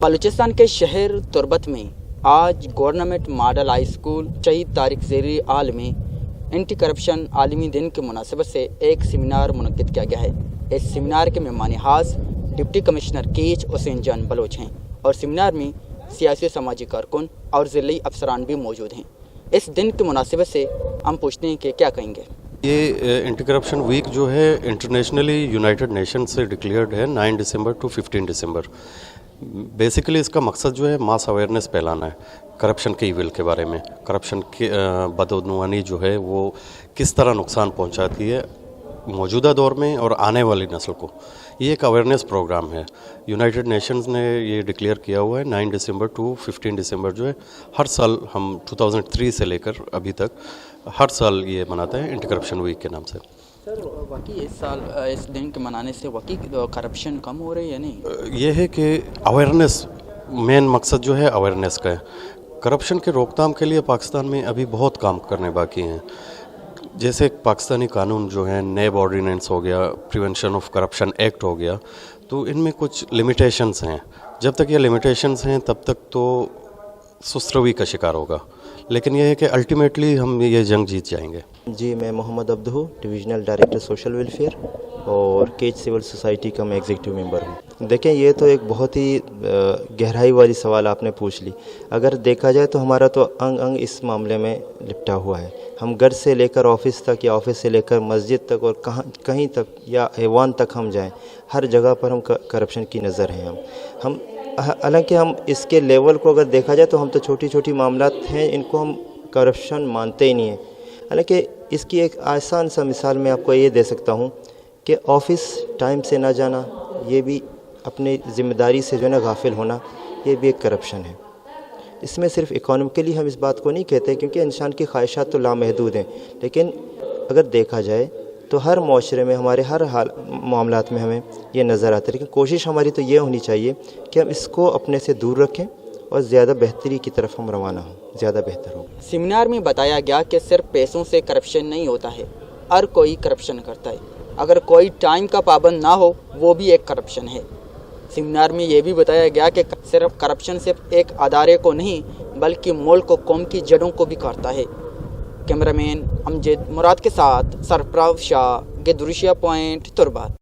बलूचिस्तान के शहर तुर्बत में आज गवर्नमेंट मॉडल हाई स्कूल शहीद तारिक ज़ेरी आल में एंटी करप्शन आलमी दिन के मुनासिबत से एक सेमिनार मुनक्किद किया गया है। इस सेमिनार के मेहमान खास डिप्टी कमिश्नर केच हुसैन जान बलोच हैं और सेमिनार में सियासी समाजी कारकुन और ज़िली अफसरान भी मौजूद हैं। इस दिन के मुनासिबत से हम पूछते हैं कि क्या कहेंगे। ये एंटी करप्शन वीक जो है इंटरनेशनली यूनाइटेड नेशन से डिक्लेयर्ड है 9 दिसंबर टू 15 दिसंबर। बेसिकली इसका मकसद जो है मास अवेयरनेस फैलाना है करप्शन के इविल के बारे में, करप्शन की बदअनवानी जो है वो किस तरह नुकसान पहुंचाती है मौजूदा दौर में और आने वाली नस्ल को। ये एक अवेयरनेस प्रोग्राम है, यूनाइटेड नेशंस ने ये डिक्लेयर किया हुआ है 9 दिसंबर टू 15 दिसंबर जो है। हर साल हम 2003 से लेकर अभी तक हर साल ये मनाते हैं एंटी करप्शन वीक के नाम से। सर वाकई इस साल इस दिन के मनाने से वाकई करप्शन कम हो रही है या नहीं? ये है कि अवेयरनेस, मेन मकसद जो है अवेयरनेस का है। करप्शन के रोकथाम के लिए पाकिस्तान में अभी बहुत काम करने बाकी हैं। जैसे पाकिस्तानी कानून जो है, नैब ऑर्डिनेंस हो गया, प्रिवेंशन ऑफ करप्शन एक्ट हो गया, तो इनमें कुछ लिमिटेशंस हैं। जब तक ये लिमिटेशंस हैं तब तक तो सुस्तरवी का शिकार होगा, लेकिन यह है कि अल्टीमेटली हम ये जंग जीत जाएंगे। जी, मैं Mohammad Abdu, divisional director social welfare और केच सिविल सोसाइटी का मैं एग्जीक्यूटिव मेंबर हूँ। देखें, ये तो एक बहुत ही गहराई वाली सवाल आपने पूछ ली। अगर देखा जाए तो हमारा तो अंग अंग इस मामले में लिपटा हुआ है। हम घर से लेकर ऑफिस तक या ऑफिस से लेकर मस्जिद तक और कहीं तक या ऐवान तक हम जाएं, हर जगह पर हम करप्शन की नज़र हैं। हम हालांकि हम इसके लेवल को अगर देखा जाए तो हम तो छोटी छोटी मामलात हैं, इनको हम करप्शन मानते ही नहीं हैं। हालांकि इसकी एक आसान सा मिसाल मैं आपको ये दे सकता हूँ कि ऑफिस टाइम से ना जाना, ये भी अपनी ज़िम्मेदारी से जो है ना गाफिल होना, ये भी एक करप्शन है। इसमें सिर्फ इकोनॉमिकली हम इस बात को नहीं कहते, क्योंकि इंसान की ख्वाहिशात तो लामहदूद हैं, लेकिन अगर देखा जाए तो हर माशरे में, हमारे हर हाल मामलात में हमें ये नज़र आता है। लेकिन कोशिश हमारी तो ये होनी चाहिए कि हम इसको अपने से दूर रखें और ज़्यादा बेहतरी की तरफ हम रवाना हों, ज़्यादा बेहतर हो। सेमिनार में बताया गया कि सिर्फ पैसों से करप्शन नहीं होता है, हर कोई करप्शन करता है। अगर कोई टाइम का पाबंद ना हो वो भी एक करप्शन है। सेमिनार में ये भी बताया गया कि सिर्फ करप्शन सिर्फ एक अदारे को नहीं बल्कि मुल्क को, कौम की जड़ों को भी काटता है। कैमरामैन अमजद मुराद के साथ सरफराज शाह, गेदुरुशिया पॉइंट, तुर्बत।